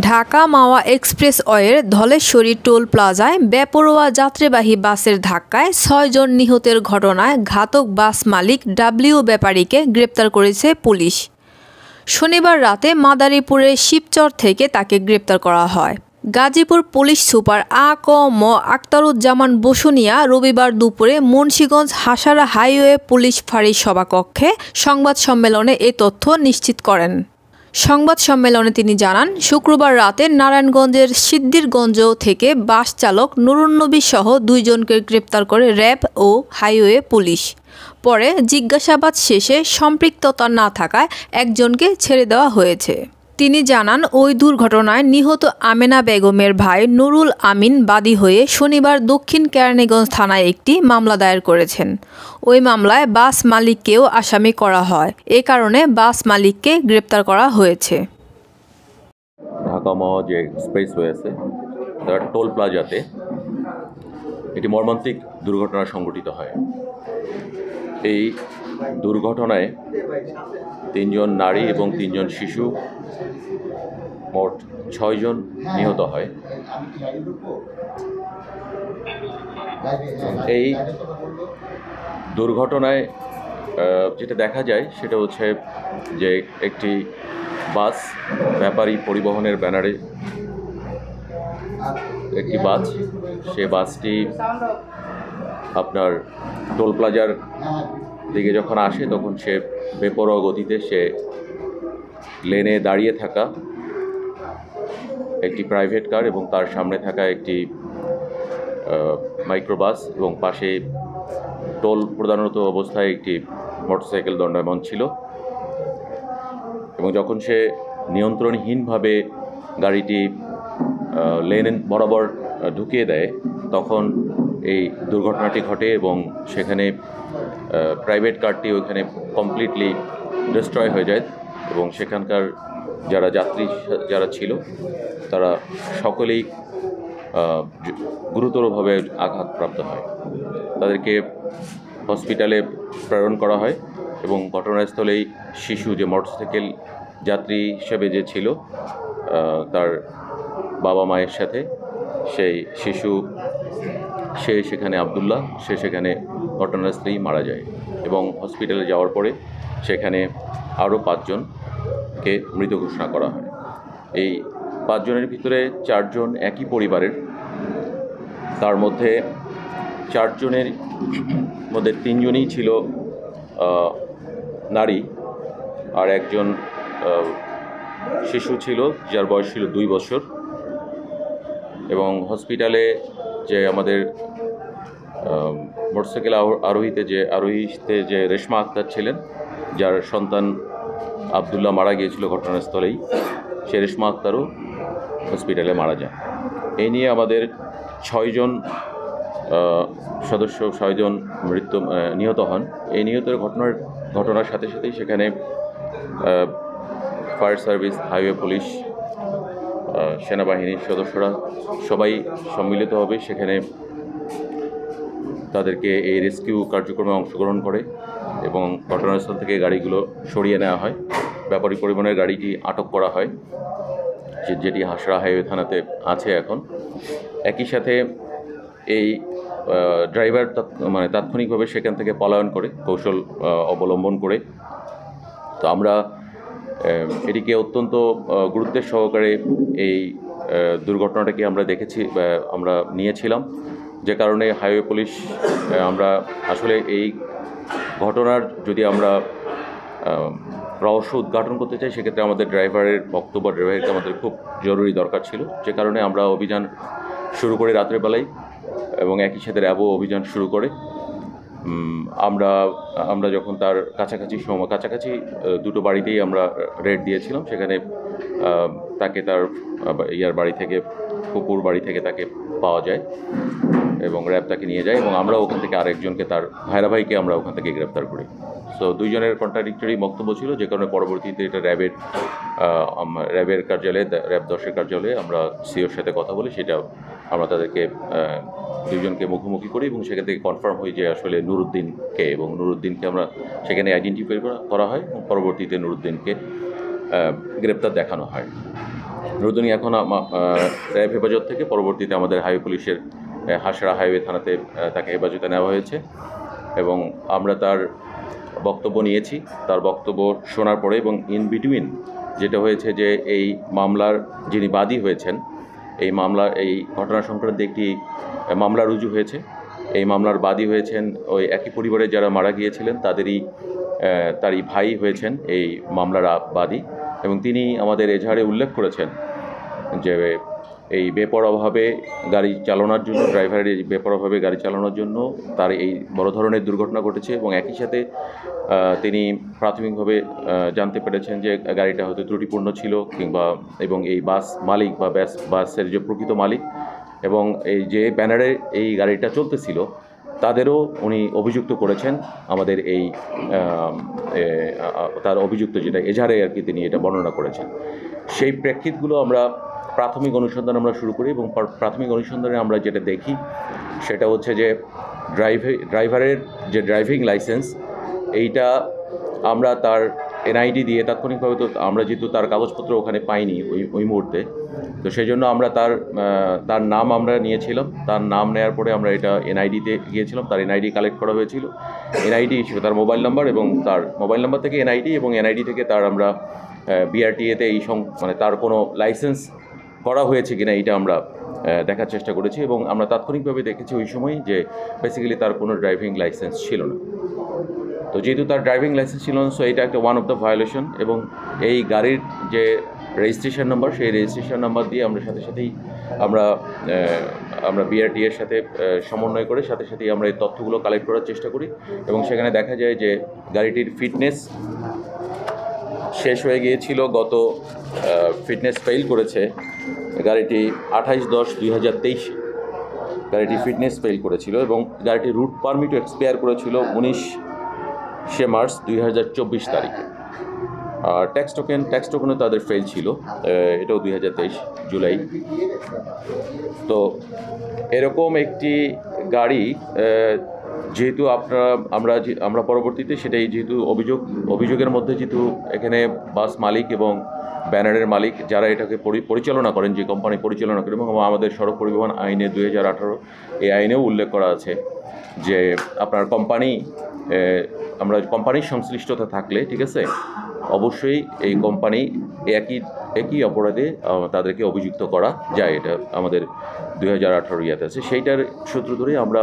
ঢাকা মাওয়া এক্সপ্রেসওয়ের Dhaleshwari toll প্লাজায় বেপরোয়া যাত্রীবাহী বাসের ধাক্কায় ৬ জন নিহতের ঘটনায় ঘাতক বাস মালিক ডাব্লিউ ব্যাপারীকে গ্রেপ্তার করেছে পুলিশ। শনিবার রাতে মাদারীপুরের শিবচর থেকে তাকে গ্রেপ্তার করা হয়। গাজীপুর পুলিশ সুপার আ.ক.ম আখতারুজ্জামান বসুনিয়া রবিবার দুপুরে মুন্সিগঞ্জ হাসারা হাইওয়ে পুলিশ ফাঁড়ির সভাকক্ষে সংবাদ সম্মেলনে এ তথ্য নিশ্চিত করেন। সংবাদ সম্মেলনে তিনি জানান, শুক্রবার রাতে নারায়ণগঞ্জের সিদ্দিরগঞ্জ থেকে বাস চালক নুরুন্নবী সহ ২ জনকে গ্রেপ্তার করে র্যাব ও হাইওয়ে পুলিশ। পরে জিজ্ঞাসাবাদ শেষে সম্পৃক্ততা না থাকায় একজনকে ছেড়ে দেওয়া হয়েছে। তিনি জানান, ওই দুর্ঘটনায় নিহত আমেনা বেগমের ভাই নুরুল আমিন বাদী হয়ে শনিবার দক্ষিণ কেরানীগঞ্জ থানায় একটি মামলা দায়ের করেছেন। ওই মামলায় বাস মালিককেও আসামি করা হয়। এ কারণে বাস মালিককে গ্রেপ্তার করা হয়েছে। ঢাকা মাওয়া যে এক্সপ্রেসওয়ে আছে তার টোল প্লাজাতে একটি মর্মান্তিক দুর্ঘটনা সংঘটিত হয়। এই দুর্ঘটনায় ৩ জন নারী এবং ৩ জন শিশু, মোট ৬ জন নিহত হয়। এই দুর্ঘটনায় যেটা দেখা যায় সেটা হচ্ছে যে একটি বাস, ব্যাপারী পরিবহনের ব্যানারে একটি বাস, সে বাসটি আপনার টোল প্লাজার দিকে যখন আসে তখন সে বেপরোয়া গতিতে সে লেনে দাঁড়িয়ে থাকা একটি প্রাইভেট কার এবং তার সামনে থাকা একটি মাইক্রোবাস এবং পাশে টোল প্রদানরত অবস্থায় একটি মোটরসাইকেল দণ্ডায়মান ছিল এবং যখন সে নিয়ন্ত্রণহীনভাবে গাড়িটি লেন বরাবর ঢুকিয়ে দেয় তখন এই দুর্ঘটনাটি ঘটে এবং সেখানে প্রাইভেট কারটি ওইখানে কমপ্লিটলি ডিস্ট্রয় হয়ে যায় এবং সেখানকার যারা যাত্রী যারা ছিল তারা সকলেই গুরুতরভাবে আঘাতপ্রাপ্ত হয়। তাদেরকে হসপিটালে প্রেরণ করা হয় এবং ঘটনাস্থলেই শিশু, যে মোটরসাইকেল যাত্রী হিসেবে যে ছিল তার বাবা মায়ের সাথে, সেই শিশু সে সেখানে আবদুল্লাহ, সে সেখানে ঘটনাস্থলেই মারা যায় এবং হসপিটালে যাওয়ার পরে সেখানে আরও ৫ জনকে মৃত ঘোষণা করা হয়। এই ৫ জনের ভিতরে ৪ জন একই পরিবারের, তার মধ্যে ৪ জনের মধ্যে ৩ জনই ছিল নারী আর একজন শিশু ছিল যার বয়স ছিল ২ বছর। এবং হসপিটালে যে আমাদের মোটরসাইকেল আরোহীতে যে রেশমা আক্তার ছিলেন, যার সন্তান আবদুল্লাহ মারা গিয়েছিল ঘটনাস্থলেই, সে রেশমা আক্তারও হসপিটালে মারা যান। এই নিয়ে আমাদের ৬ জন সদস্য, ৬ জন নিহত হন। এই নিহতের ঘটনার সাথে সাথেই সেখানে ফায়ার সার্ভিস, হাইওয়ে পুলিশ, সেনাবাহিনীর সদস্যরা সবাই সম্মিলিতভাবে সেখানে তাদেরকে এই রেস্কিউ কার্যক্রমে অংশগ্রহণ করে এবং ঘটনাস্থল থেকে গাড়িগুলো সরিয়ে নেওয়া হয়। ব্যাপারী পরিবহনের গাড়িটি আটক করা হয়, যেটি হাসরা হাইওয়ে থানাতে আছে এখন। একই সাথে এই ড্রাইভার তাৎক্ষণিকভাবে সেখান থেকে পলায়ন করে, কৌশল অবলম্বন করে। তো আমরা এটিকে অত্যন্ত গুরুত্বের সহকারে এই দুর্ঘটনাটাকে আমরা দেখেছি, আমরা নিয়েছিলাম, যে কারণে হাইওয়ে পুলিশ আমরা আসলে এই ঘটনার যদি আমরা রহস্য উদ্ঘাটন করতে চাই সেক্ষেত্রে আমাদের ড্রাইভারের বক্তব্য, ড্রাইভারকে আমাদের খুব জরুরি দরকার ছিল, যে কারণে আমরা অভিযান শুরু করি রাত্রেবেলায় এবং একই সাথে র্যাবও অভিযান শুরু করে। আমরা যখন তার কাছাকাছি দুটো বাড়িতেই আমরা রেড দিয়েছিলাম, সেখানে তাকে তার বাড়ি থেকে, পুকুর বাড়ি থেকে তাকে পাওয়া যায় এবং র্যাব তাকে নিয়ে যায় এবং আমরা ওখান থেকে আরেকজনকে, তার ভাইরা ভাইকে আমরা ওখান থেকে গ্রেপ্তার করি। সো ২ জনের কন্ট্রাডিক্টরি বক্তব্য ছিল, যে কারণে পরবর্তীতে এটা র্যাবের কার্যালয়ে, র্যাব ১০-এর কার্যালয়ে আমরা সিওর সাথে কথা বলি, সেটা আমরা তাদেরকে ২ জনকে মুখোমুখি করি এবং সেখান থেকে কনফার্ম হই যে আসলে নুরুদ্দিনকে, এবং নুরুদ্দিনকে আমরা সেখানে আইডেন্টিফাই করা হয় এবং পরবর্তীতে নুরুদ্দিনকে গ্রেপ্তার দেখানো হয়। রুদুনি এখন র্যাব হেফাজত থেকে পরবর্তীতে আমাদের হাইওয়ে পুলিশের হাসড়া হাইওয়ে থানাতে তাকে হেফাজতে নেওয়া হয়েছে এবং আমরা তার বক্তব্য নিয়েছি। তার বক্তব্য শোনার পরে এবং ইন বিটুইন যেটা হয়েছে যে এই মামলার যিনি বাদী হয়েছেন, এই ঘটনা সংক্রান্তে একটি মামলা রুজু হয়েছে। এই মামলার বাদী হয়েছেন ওই একই পরিবারে যারা মারা গিয়েছিলেন তারই ভাই হয়েছেন এই মামলার বাদী এবং তিনি আমাদের এজাহারে উল্লেখ করেছেন যে এই বেপরোয়াভাবে গাড়ি চালানোর জন্য, ড্রাইভারের এই বেপরোয়াভাবে গাড়ি চালানোর জন্য তার এই বড় ধরনের দুর্ঘটনা ঘটেছে এবং একই সাথে তিনি প্রাথমিকভাবে জানতে পেরেছেন যে গাড়িটা হয়তো ত্রুটিপূর্ণ ছিল এবং এই বাস মালিক বা বাসের যে প্রকৃত মালিক এবং এই যে ব্যানারে এই গাড়িটা চলতেছিল তাদেরও উনি অভিযুক্ত করেছেন। আমাদের তার অভিযুক্ত যেটা এজাহারে আর কি তিনি এটা বর্ণনা করেছেন। সেই প্রেক্ষিতগুলো আমরা প্রাথমিক অনুসন্ধান আমরা শুরু করি এবং প্রাথমিক অনুসন্ধানে আমরা যেটা দেখি সেটা হচ্ছে যে ড্রাইভারের যে ড্রাইভিং লাইসেন্স এইটা আমরা তার এনআইডি দিয়ে তাৎক্ষণিকভাবে, তো আমরা যেহেতু তার কাগজপত্র ওখানে পাইনি ওই মুহূর্তে, তো সেই জন্য আমরা তার নাম আমরা নিয়েছিলাম। তার নাম নেওয়ার পরে আমরা এটা এনআইডিতে গিয়েছিলাম, তার এনআইডি কালেক্ট করা হয়েছিল। এনআইডি হিসেবে তার মোবাইল নাম্বার এবং তার মোবাইল নাম্বার থেকে এনআইডি এবং এনআইডি থেকে আমরা বিআরটিএতে মানে তার কোনো লাইসেন্স করা হয়েছে কিনা এইটা আমরা দেখার চেষ্টা করেছি এবং আমরা তাৎক্ষণিকভাবে দেখেছি ওই সময় যে বেসিক্যালি তার কোনো ড্রাইভিং লাইসেন্স ছিল না। তো যেহেতু তার ড্রাইভিং লাইসেন্স ছিল না, সো এটা একটা ওয়ান অফ দ্য ভায়োলেশন এবং এই গাড়ির যে রেজিস্ট্রেশন নাম্বার, সেই রেজিস্ট্রেশন নাম্বার দিয়ে আমরা সাথে সাথেই আমরা বিআরটি এর সাথে সমন্বয় করে সাথে সাথেই আমরা এই তথ্যগুলো কালেক্ট করার চেষ্টা করি এবং সেখানে দেখা যায় যে গাড়িটির ফিটনেস শেষ হয়ে গিয়েছিল। ফিটনেস ফেইল করেছে গাড়িটি 28/10/2023 গাড়িটি ফিটনেস ফেইল করেছিল এবং গাড়িটির রুট পারমিটও এক্সপায়ার করেছিল 19 মার্চ 2024 তারিখে। আর ট্যাক্স টোকেনও তাদের ফেল ছিল, এটাও 2023 জুলাই। তো এরকম একটি গাড়ি যেহেতু আমরা পরবর্তীতে সেটাই যেহেতু অভিযোগের মধ্যে যেহেতু এখানে বাস মালিক এবং ব্যানারের মালিক যারা এটাকে পরিচালনা করেন, যে কোম্পানি পরিচালনা করেন, এবং আমাদের সড়ক পরিবহন আইনে 2018 এই আইনেও উল্লেখ করা আছে যে আপনার কোম্পানির সংশ্লিষ্টতা থাকলে, ঠিক আছে, অবশ্যই এই কোম্পানি একই অপরাধে তাদেরকে অভিযুক্ত করা যায়। এটা আমাদের 2018 ইয়াতে আছে, সেইটার সূত্র ধরে আমরা